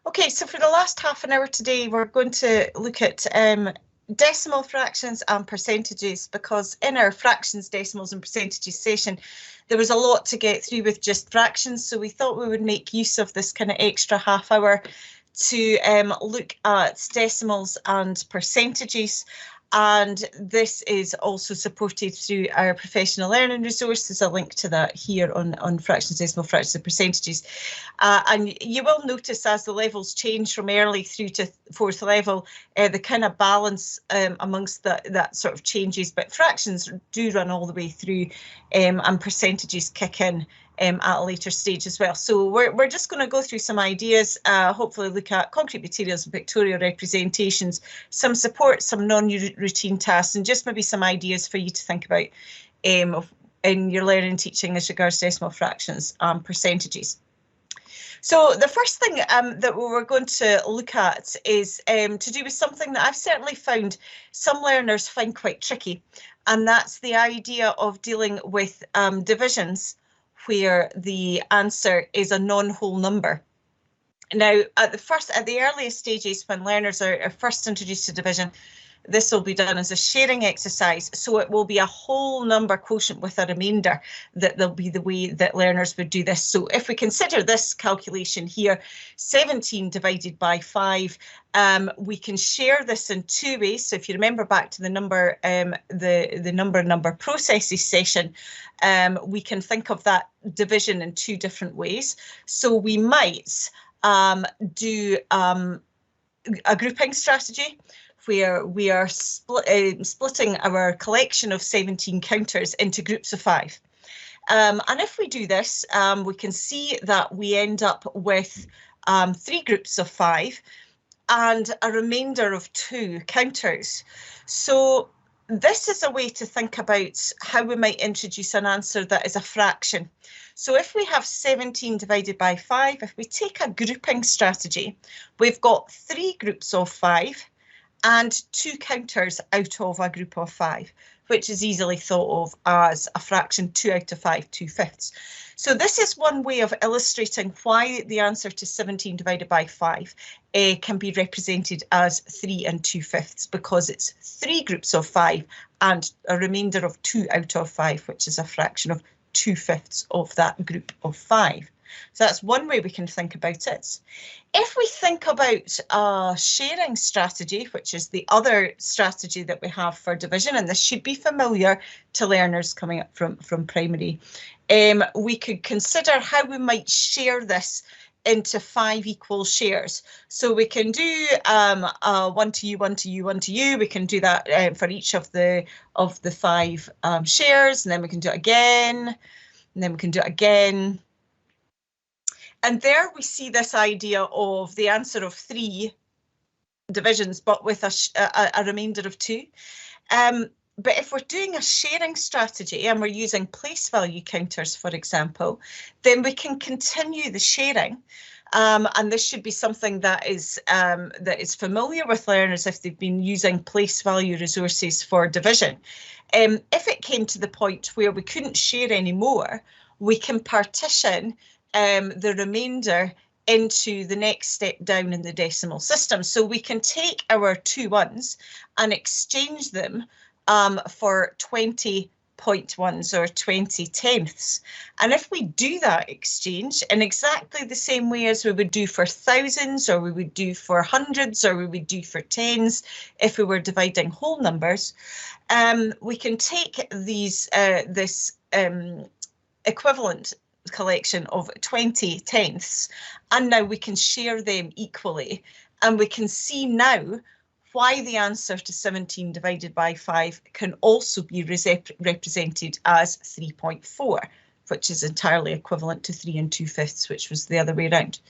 Okay, so for the last half an hour today, we're going to look at decimal fractions and percentages, because in our fractions, decimals and percentages session, there was a lot to get through with just fractions. So we thought we would make use of this kind of extra half hour to look at decimals and percentages. And this is also supported through our professional learning resource. There's a link to that here on fractions, decimal fractions and percentages. And you will notice as the levels change from early through to fourth level, the kind of balance amongst that sort of changes, but fractions do run all the way through, and percentages kick in at a later stage as well. So we're just going to go through some ideas, hopefully look at concrete materials and pictorial representations, some support, some non-routine tasks, and just maybe some ideas for you to think about in your learning and teaching as regards decimal fractions and percentages. So the first thing that we're going to look at is to do with something that I've certainly found some learners find quite tricky, and that's the idea of dealing with divisions where the answer is a non-whole number. Now, at the earliest stages, when learners are first introduced to division, this will be done as a sharing exercise, so it will be a whole number quotient with a remainder. That will be the way that learners would do this. So if we consider this calculation here, 17 divided by 5, we can share this in two ways. So if you remember back to the number number processes session, we can think of that division in two different ways. So we might do a grouping strategy, where we are splitting our collection of 17 counters into groups of 5. And if we do this, we can see that we end up with 3 groups of 5 and a remainder of 2 counters. So this is a way to think about how we might introduce an answer that is a fraction. So if we have 17 divided by 5, if we take a grouping strategy, we've got 3 groups of 5 and 2 counters out of a group of 5, which is easily thought of as a fraction 2 out of 5, 2/5. So this is one way of illustrating why the answer to 17 divided by 5 can be represented as 3 and 2/5, because it's 3 groups of 5 and a remainder of 2 out of 5, which is a fraction of 2/5 of that group of 5. So that's one way we can think about it. If we think about a sharing strategy, which is the other strategy that we have for division, and this should be familiar to learners coming up from primary, we could consider how we might share this into 5 equal shares. So we can do 1 to you, 1 to you, 1 to you. We can do that for each of the 5 shares, and then we can do it again, and then we can do it again. And there we see this idea of the answer of 3 divisions, but with a remainder of 2. But if we're doing a sharing strategy and we're using place value counters, for example, then we can continue the sharing. And this should be something that is familiar with learners if they've been using place value resources for division. If it came to the point where we couldn't share anymore, we can partition the remainder into the next step down in the decimal system. So we can take our 2 ones and exchange them for 20.1s or 20/10ths. And if we do that exchange in exactly the same way as we would do for thousands, or we would do for hundreds, or we would do for tens, if we were dividing whole numbers, we can take these this equivalent collection of 20/10ths, and now we can share them equally, and we can see now why the answer to 17 divided by 5 can also be represented as 3.4, which is entirely equivalent to 3 and 2/5, which was the other way around.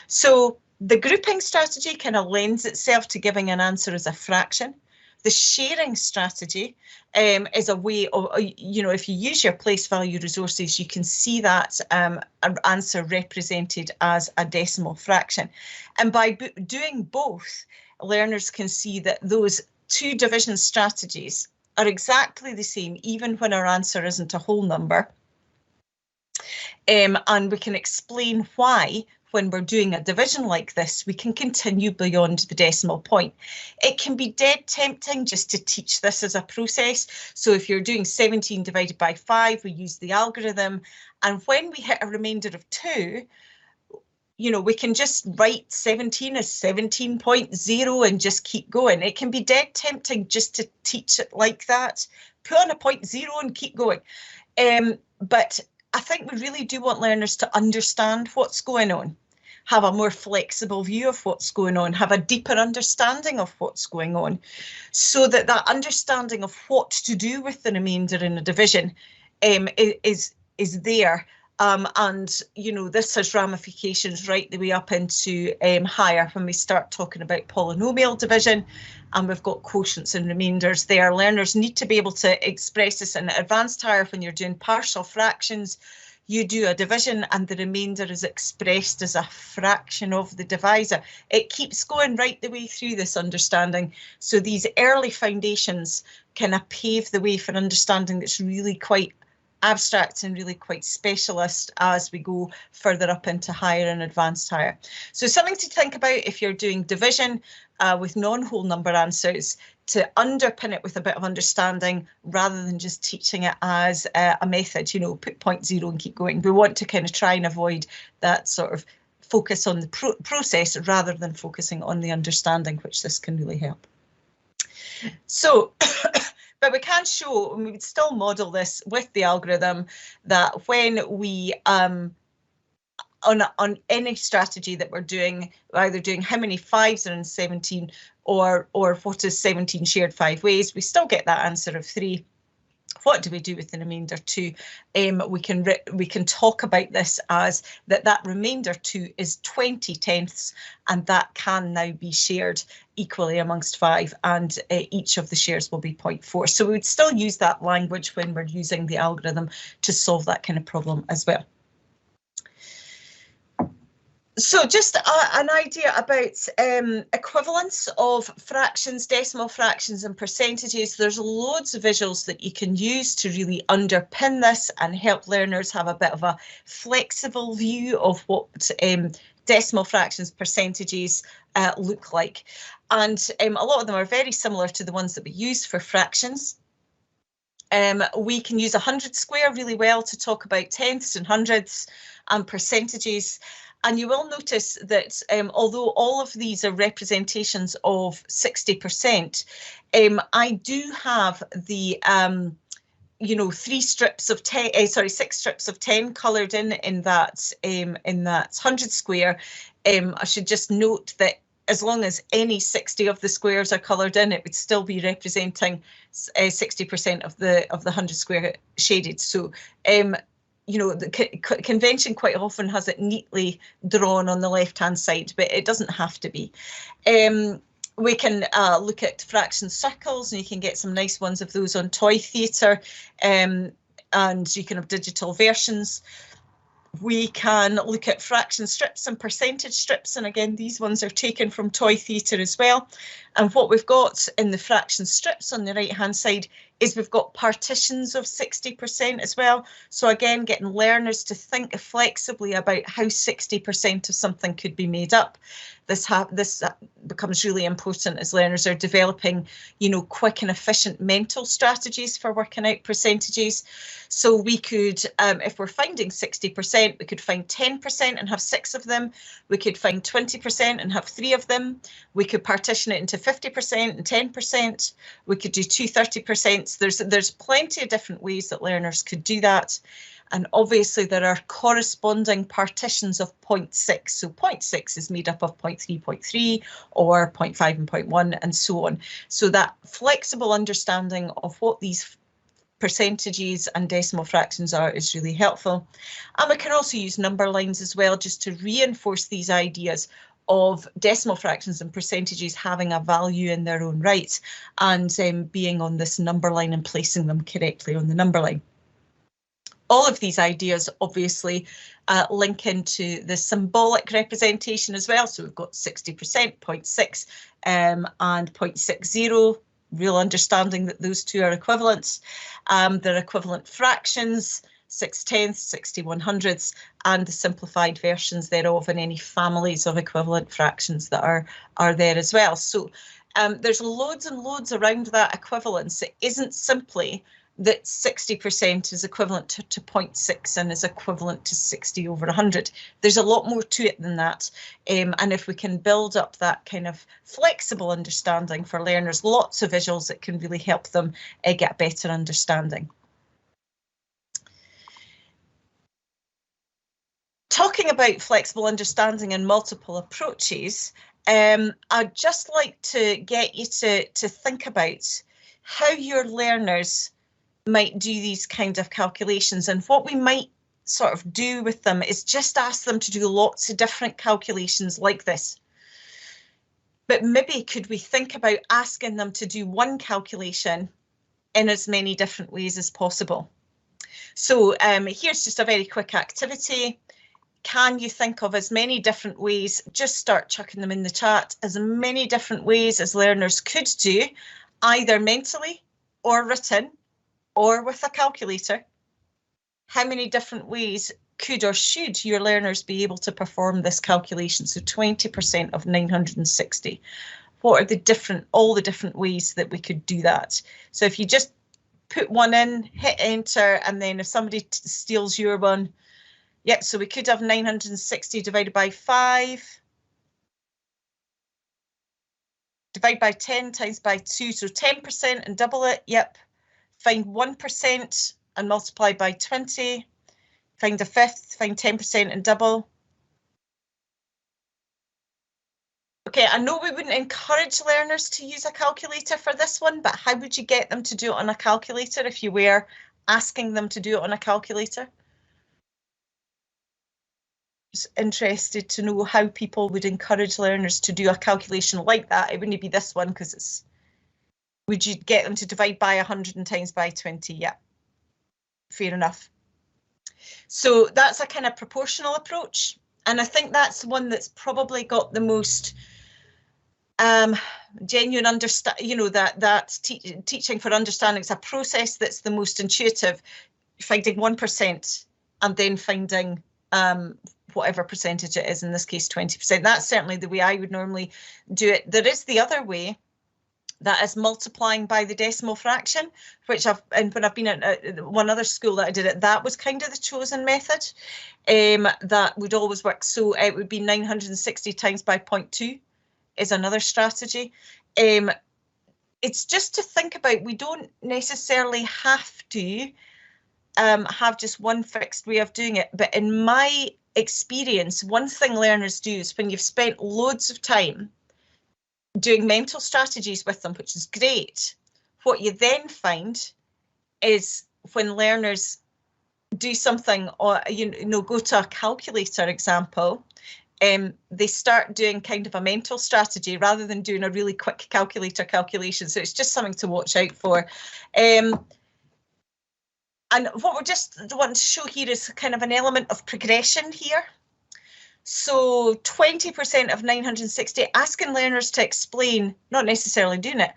So the grouping strategy kind of lends itself to giving an answer as a fraction. The sharing strategy is a way of, if you use your place value resources, you can see that answer represented as a decimal fraction. And by doing both, learners can see that those 2 division strategies are exactly the same, even when our answer isn't a whole number. And we can explain why, when we're doing a division like this, we can continue beyond the decimal point. It can be dead tempting just to teach this as a process. So if you're doing 17 divided by 5, we use the algorithm. And when we hit a remainder of 2, you know, we can just write 17 as 17.0 and just keep going. It can be dead tempting just to teach it like that, put on a 0.0 and keep going. But I think we really do want learners to understand what's going on, have a more flexible view of what's going on, have a deeper understanding of what's going on, so that that understanding of what to do with the remainder in a division is there. And, you know, this has ramifications right the way up into higher when we start talking about polynomial division, and we've got quotients and remainders there. Learners need to be able to express this in advanced higher. When you're doing partial fractions, you do a division and the remainder is expressed as a fraction of the divisor. It keeps going right the way through this understanding. So these early foundations kind of pave the way for understanding that's really quite abstract and really quite specialist as we go further up into higher and advanced higher. So something to think about if you're doing division with non-whole number answers, to underpin it with a bit of understanding rather than just teaching it as a method, you know, put 0.0 and keep going. We want to kind of try and avoid that sort of focus on the process rather than focusing on the understanding, which this can really help. So but we can show, and we would still model this with the algorithm, that when we, on any strategy that we're doing, either doing how many 5s are in 17 or what is 17 shared 5 ways, we still get that answer of 3. What do we do with the remainder 2? We can talk about this as that remainder 2 is 20/10ths, and that can now be shared equally amongst 5, and each of the shares will be 0.4. So we would still use that language when we're using the algorithm to solve that kind of problem as well. So just an idea about equivalence of fractions, decimal fractions and percentages. There's loads of visuals that you can use to really underpin this and help learners have a bit of a flexible view of what decimal fractions, percentages look like. And a lot of them are very similar to the ones that we use for fractions. We can use 100 square really well to talk about tenths and hundredths and percentages. And you will notice that although all of these are representations of 60%, I do have the you know, 6 strips of 10 coloured in that 100 square. I should just note that as long as any 60 of the squares are coloured in, it would still be representing 60% of the 100 square shaded. So you know, the convention quite often has it neatly drawn on the left-hand side, but it doesn't have to be. We can look at fraction circles, and you can get some nice ones of those on Toy Theatre, and you can have digital versions. We can look at fraction strips and percentage strips, and again, these ones are taken from Toy Theatre as well. And what we've got in the fraction strips on the right-hand side is we've got partitions of 60% as well. So again, getting learners to think flexibly about how 60% of something could be made up. This becomes really important as learners are developing, you know, quick and efficient mental strategies for working out percentages. So we could, if we're finding 60%, we could find 10% and have 6 of them. We could find 20% and have 3 of them. We could partition it into 50% and 10%. We could do 2 30%. There's plenty of different ways that learners could do that. And obviously there are corresponding partitions of 0.6. So 0.6 is made up of 0.3, 0.3, or 0.5 and 0.1 and so on. So that flexible understanding of what these percentages and decimal fractions are is really helpful. And we can also use number lines as well, just to reinforce these ideas of decimal fractions and percentages having a value in their own right, and being on this number line and placing them correctly on the number line. All of these ideas obviously link into the symbolic representation as well. So we've got 60%, 0.6 and 0.60, real understanding that those two are equivalent. They're equivalent fractions, 6/10ths, 60/100ths, and the simplified versions thereof, and any families of equivalent fractions that are there as well. So there's loads and loads around that equivalence. It isn't simply that 60% is equivalent to 0.6 and is equivalent to 60 over 100. There's a lot more to it than that. And if we can build up that kind of flexible understanding for learners, lots of visuals that can really help them get a better understanding. Talking about flexible understanding and multiple approaches, I'd just like to get you to think about how your learners might do these kind of calculations, and what we might sort of do with them is just ask them to do lots of different calculations like this. But maybe could we think about asking them to do one calculation in as many different ways as possible? So here's just a very quick activity. Can you think of as many different ways, just start chucking them in the chat, as many different ways as learners could do, either mentally or written, or with a calculator? How many different ways could or should your learners be able to perform this calculation? So 20% of 960. What are all the different ways that we could do that? So if you just put one in, hit enter, and then if somebody steals your one, yep, so we could have 960 divided by 5. Divide by 10 times by 2, so 10% and double it, yep. Find 1% and multiply by 20. Find a fifth, find 10% and double. Okay, I know we wouldn't encourage learners to use a calculator for this one, but how would you get them to do it on a calculator if you were asking them to do it on a calculator? Just interested to know how people would encourage learners to do a calculation like that. It wouldn't be this one because it's. Would you get them to divide by 100 and times by 20? Yeah, fair enough. So that's a kind of proportional approach. And I think that's the one that's probably got the most genuine teaching for understanding. It's a process that's the most intuitive, finding 1% and then finding whatever percentage it is, in this case 20%. That's certainly the way I would normally do it. There is the other way, that is multiplying by the decimal fraction, which when I've been at one other school that I did it, that was kind of the chosen method. That would always work. So it would be 960 times by 0.2 is another strategy. It's just to think about, we don't necessarily have to have just one fixed way of doing it. But in my experience, one thing learners do is when you've spent loads of time doing mental strategies with them, which is great, what you then find is when learners do something, or go to a calculator example, they start doing kind of a mental strategy rather than doing a really quick calculation. So it's just something to watch out for. And what we're just wanting to show here is kind of an element of progression here. So 20% of 960, asking learners to explain, not necessarily doing it.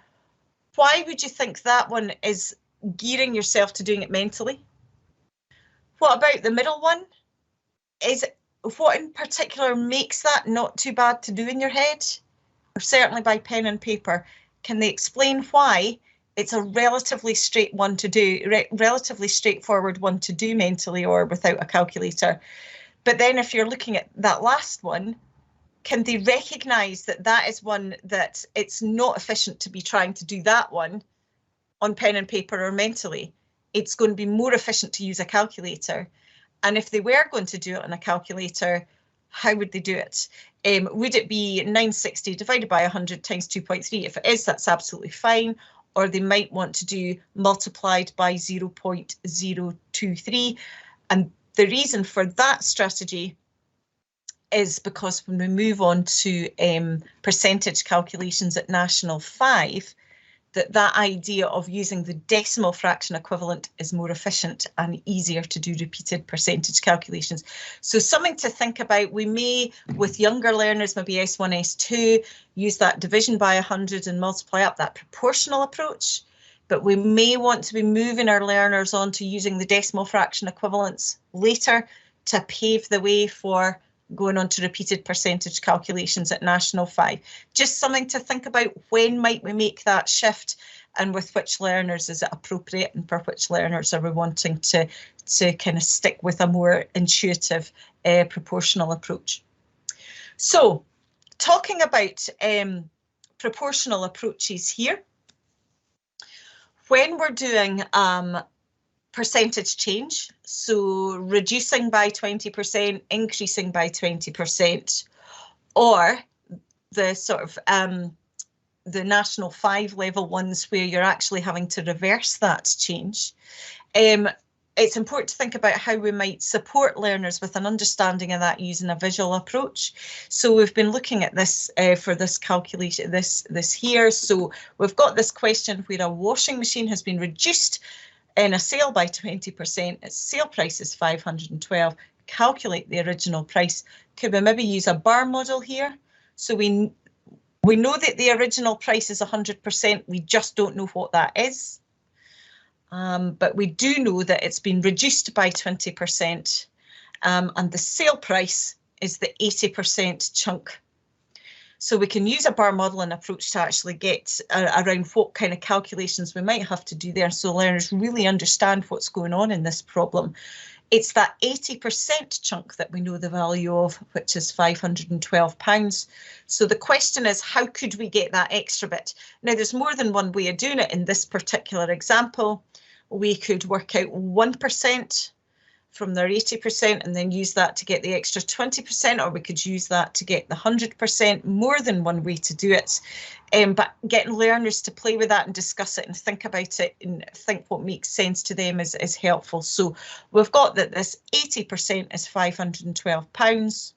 Why would you think that one is gearing yourself to doing it mentally? What about the middle one? What in particular makes that not too bad to do in your head? Or certainly by pen and paper. Can they explain why it's a relatively straight one to do, relatively straightforward one to do mentally or without a calculator? But then if you're looking at that last one, can they recognise that that is one that it's not efficient to be trying to do that one on pen and paper or mentally? It's going to be more efficient to use a calculator. And if they were going to do it on a calculator, how would they do it? Would it be 960 divided by 100 times 2.3? If it is, that's absolutely fine. Or they might want to do multiplied by 0.023. And the reason for that strategy is because when we move on to percentage calculations at National 5, that idea of using the decimal fraction equivalent is more efficient and easier to do repeated percentage calculations. So something to think about. We may, with younger learners, maybe S1, S2, use that division by 100 and multiply up, that proportional approach. But we may want to be moving our learners on to using the decimal fraction equivalents later to pave the way for going on to repeated percentage calculations at National 5. Just something to think about. When might we make that shift, and with which learners is it appropriate, and for which learners are we wanting to kind of stick with a more intuitive proportional approach. So talking about proportional approaches here, when we're doing percentage change, so reducing by 20%, increasing by 20%, or the sort of the National 5 level ones where you're actually having to reverse that change, it's important to think about how we might support learners with an understanding of that using a visual approach. So we've been looking at this for this calculation, this here. So we've got this question where a washing machine has been reduced in a sale by 20%. Its sale price is 512. Calculate the original price. Could we maybe use a bar model here? So we know that the original price is 100%. We just don't know what that is. But we do know that it's been reduced by 20%, and the sale price is the 80% chunk. So we can use a bar modelling approach to actually get around what kind of calculations we might have to do there, so learners really understand what's going on in this problem. It's that 80% chunk that we know the value of, which is £512. So the question is, how could we get that extra bit? Now, there's more than one way of doing it in this particular example. We could work out 1% from their 80% and then use that to get the extra 20%, or we could use that to get the 100%. More than one way to do it, but getting learners to play with that and discuss it and think about it and think what makes sense to them is helpful. So we've got that this 80% is £512.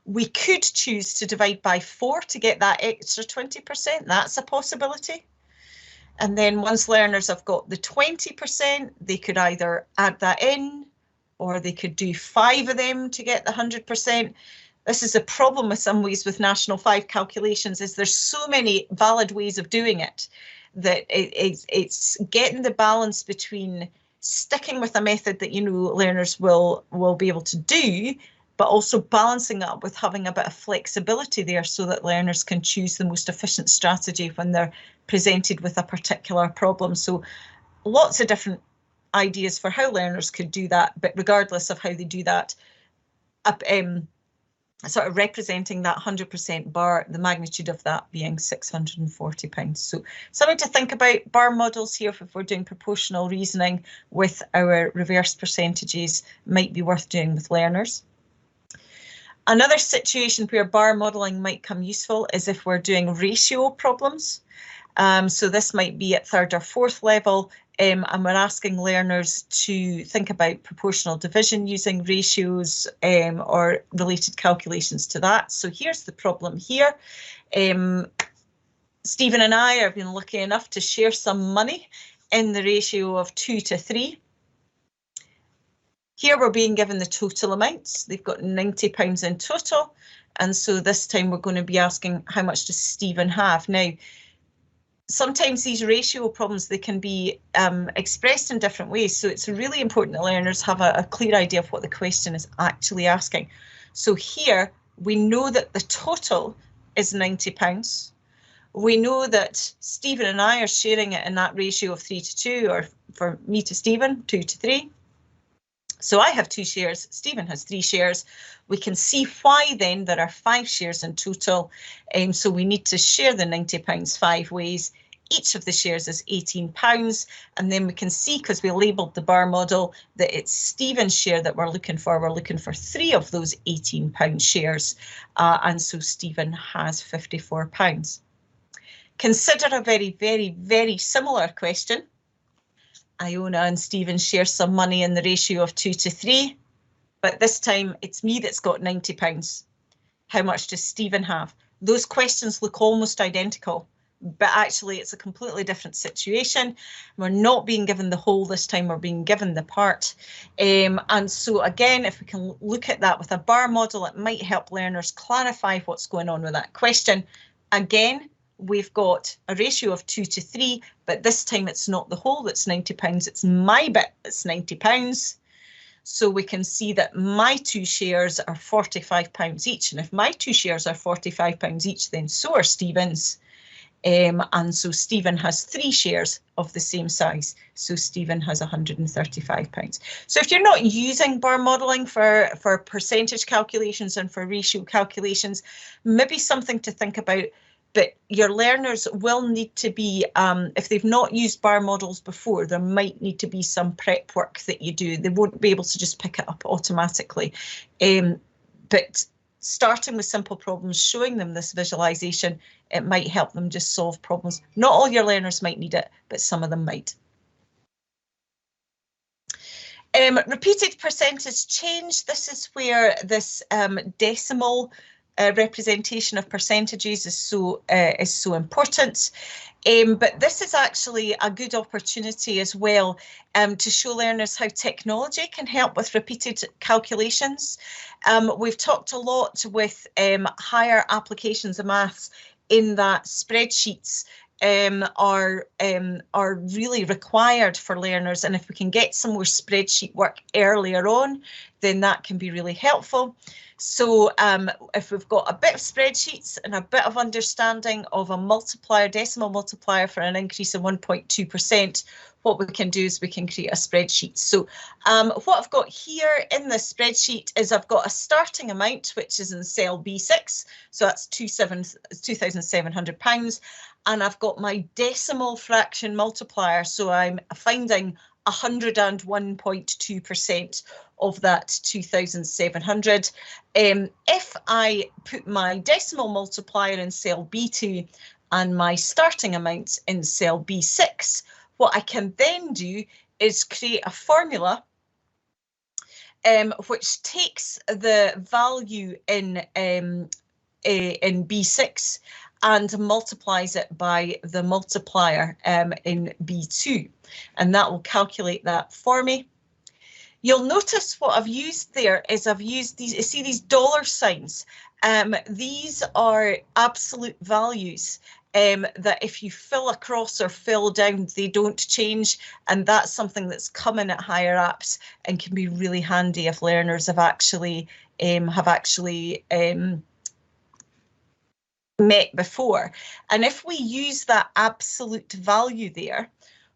We could choose to divide by 4 to get that extra 20%. That's a possibility. And then once learners have got the 20%, they could either add that in, or they could do 5 of them to get the 100%. This is a problem with some ways with National 5 calculations, is there's so many valid ways of doing it that it's getting the balance between sticking with a method that, you know, learners will be able to do, but also balancing up with having a bit of flexibility there so that learners can choose the most efficient strategy when they're presented with a particular problem. So lots of different ideas for how learners could do that, but regardless of how they do that, sort of representing that 100% bar, the magnitude of that being £640. So something to think about. Bar models here, if we're doing proportional reasoning with our reverse percentages, might be worth doing with learners. Another situation where bar modelling might come useful is if we're doing ratio problems. So this might be at 3rd or 4th level, and we're asking learners to think about proportional division using ratios or related calculations to that. So here's the problem here. Stephen and I have been lucky enough to share some money in the ratio of 2 to 3. Here we're being given the total amounts. They've got £90 in total. And so this time we're going to be asking, how much does Stephen have? Now, sometimes these ratio problems, they can be expressed in different ways. So it's really important that learners have a clear idea of what the question is actually asking. So here we know that the total is £90. We know that Stephen and I are sharing it in that ratio of 3 to 2, or for me to Stephen, 2 to 3. So I have 2 shares, Stephen has 3 shares. We can see why then there are 5 shares in total. So we need to share the £90 5 ways. Each of the shares is £18. And then we can see, because we labelled the bar model, that it's Stephen's share that we're looking for. We're looking for 3 of those £18 shares. And so Stephen has £54. Consider a very, very, very similar question. Iona and Stephen share some money in the ratio of 2 to 3, but this time it's me that's got £90. How much does Stephen have? Those questions look almost identical, but actually it's a completely different situation. We're not being given the whole this time, we're being given the part. And so again, if we can look at that with a bar model, it might help learners clarify what's going on with that question. Again, we've got a ratio of 2 to 3, but this time it's not the whole that's £90, it's my bit that's £90. So we can see that my 2 shares are £45 each. And if my 2 shares are £45 each, then so are Stephen's. And so Stephen has 3 shares of the same size. So Stephen has £135. So if you're not using bar modelling for percentage calculations and for ratio calculations, maybe something to think about. But your learners will need to be, if they've not used bar models before, there might need to be some prep work that you do. They won't be able to just pick it up automatically. But starting with simple problems, showing them this visualization, it might help them just solve problems. Not all your learners might need it, but some of them might. Repeated percentage change. This is where this decimal representation of percentages is so important. But this is actually a good opportunity as well to show learners how technology can help with repeated calculations. We've talked a lot with higher applications of maths in that spreadsheets are really required for learners, and if we can get some more spreadsheet work earlier on, then that can be really helpful. So if we've got a bit of spreadsheets and a bit of understanding of a multiplier, decimal multiplier for an increase of 1.2%, what we can do is we can create a spreadsheet. So what I've got here in this spreadsheet is I've got a starting amount, which is in cell B6, so that's £2,700, and I've got my decimal fraction multiplier, so I'm finding 101.2% of that 2,700. If I put my decimal multiplier in cell B2 and my starting amount in cell B6, what I can then do is create a formula which takes the value in B6 and multiplies it by the multiplier in B2, and that will calculate that for me. You'll notice what I've used there is I've used these, you see these dollar signs. These are absolute values that if you fill across or fill down, they don't change, and that's something that's common at higher apps and can be really handy if learners have actually met before. And if we use that absolute value there,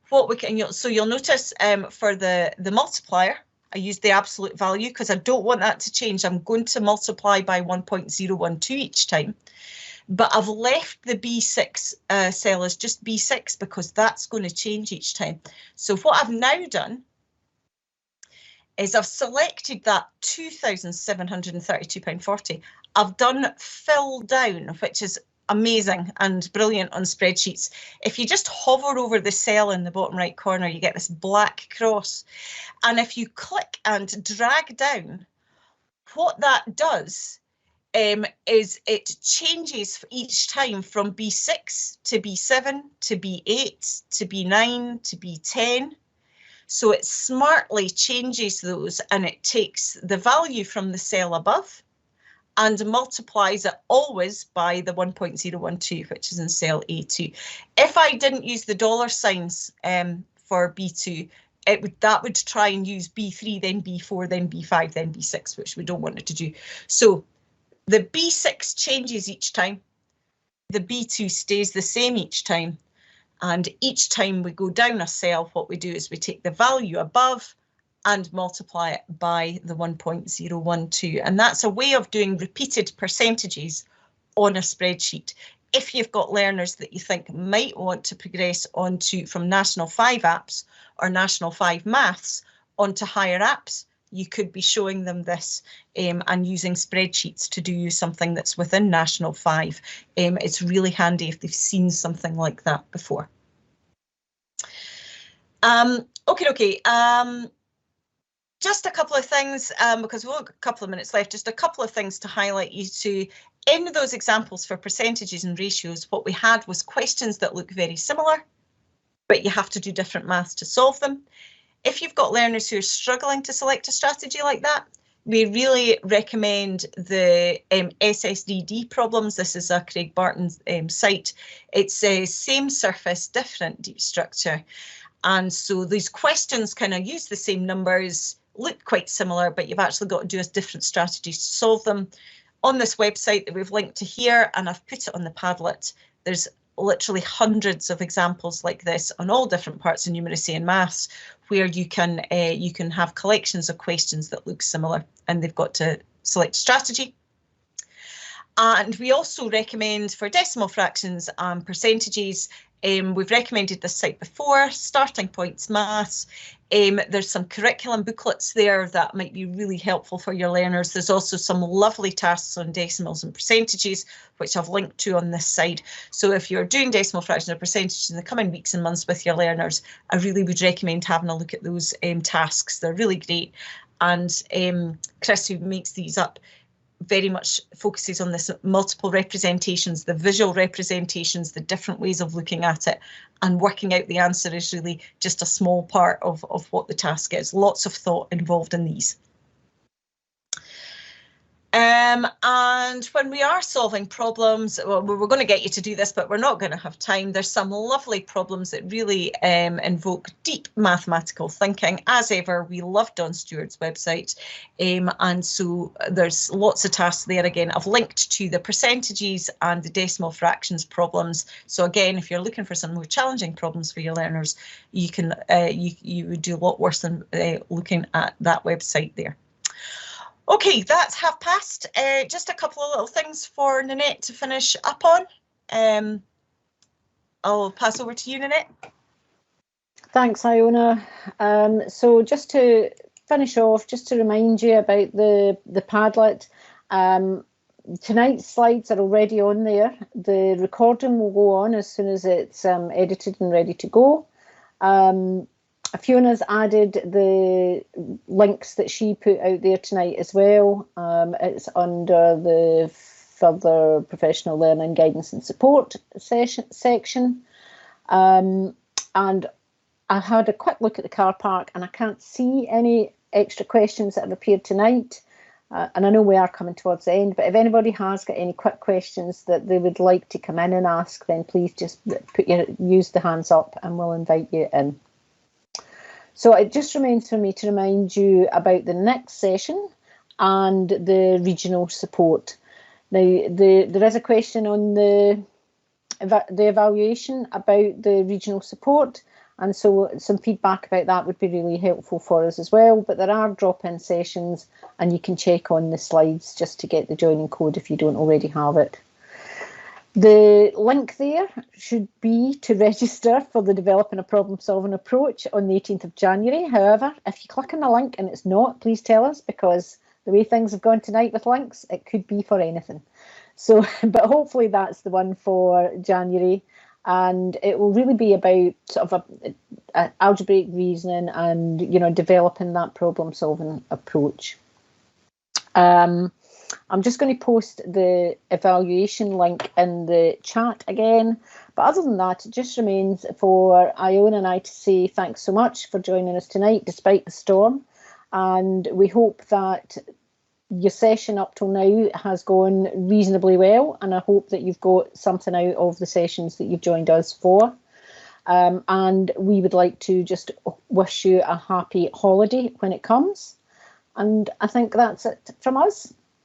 what we can, so you'll notice for the multiplier, I use the absolute value because I don't want that to change. I'm going to multiply by 1.012 each time. But I've left the B6 cell as just B6 because that's going to change each time. So what I've now done is I've selected that £2,732.40. I've done fill down, which is amazing and brilliant on spreadsheets. If you just hover over the cell in the bottom right corner, you get this black cross. And if you click and drag down, what that does is it changes each time from B6 to B7 to B8 to B9 to B10. So it smartly changes those, and it takes the value from the cell above and multiplies it always by the 1.012, which is in cell A2. If I didn't use the dollar signs for B2, that would try and use B3, then B4, then B5, then B6, which we don't want it to do. So the B6 changes each time, the B2 stays the same each time, and each time we go down a cell, what we do is we take the value above and multiply it by the 1.012. And that's a way of doing repeated percentages on a spreadsheet. If you've got learners that you think might want to progress onto from National 5 apps or National 5 maths onto higher apps, you could be showing them this and using spreadsheets to do something that's within National 5. It's really handy if they've seen something like that before. Okay. Just a couple of things, because we've got a couple of minutes left, just a couple of things to highlight you to. In those examples for percentages and ratios, what we had was questions that look very similar, but you have to do different maths to solve them. If you've got learners who are struggling to select a strategy like that, we really recommend the SSDD problems. This is a Craig Barton site. It's a same surface, different deep structure. And so these questions kind of use the same numbers, look quite similar, but you've actually got to do a different strategy to solve them. On this website that we've linked to here, and I've put it on the Padlet, there's literally hundreds of examples like this on all different parts of numeracy and maths, where you can have collections of questions that look similar, and they've got to select strategy. And we also recommend for decimal fractions and percentages, we've recommended this site before, Starting Points Maths. There's some curriculum booklets there that might be really helpful for your learners. There's also some lovely tasks on decimals and percentages, which I've linked to on this side. So if you're doing decimal fractions or percentages in the coming weeks and months with your learners, I really would recommend having a look at those tasks. They're really great. And Chris, who makes these up, very much focuses on this multiple representations, the visual representations, the different ways of looking at it, and working out the answer is really just a small part of what the task is. Lots of thought involved in these. And when we are solving problems, well, we're going to get you to do this, but we're not going to have time. There's some lovely problems that really invoke deep mathematical thinking. As ever, we love Don Stewart's website, and so there's lots of tasks there. Again, I've linked to the percentages and the decimal fractions problems. So again, if you're looking for some more challenging problems for your learners, you can you would do a lot worse than looking at that website there. Okay, that's past. Just a couple of little things for Nanette to finish up on. I'll pass over to you, Nanette. Thanks, Iona. So just to finish off, just to remind you about the Padlet. Tonight's slides are already on there. The recording will go on as soon as it's edited and ready to go. Fiona's added the links that she put out there tonight as well. It's under the further professional learning guidance and support section. And I had a quick look at the car park and I can't see any extra questions that have appeared tonight. And I know we are coming towards the end, but if anybody has got any quick questions that they would like to come in and ask, then please just use the hands up and we'll invite you in. So it just remains for me to remind you about the next session and the regional support. Now, there is a question on the evaluation about the regional support, and so some feedback about that would be really helpful for us as well. But there are drop-in sessions, and you can check on the slides just to get the joining code if you don't already have it. The link there should be to register for the Developing a Problem Solving Approach on the 18th of January. However, if you click on the link and it's not, please tell us, because the way things have gone tonight with links, it could be for anything. So, but hopefully that's the one for January, and it will really be about sort of a algebraic reasoning and, you know, developing that problem solving approach. I'm just going to post the evaluation link in the chat again. But other than that, it just remains for Iona and I to say thanks so much for joining us tonight, despite the storm. And we hope that your session up till now has gone reasonably well. And I hope that you've got something out of the sessions that you've joined us for. And we would like to just wish you a happy holiday when it comes. And I think that's it from us.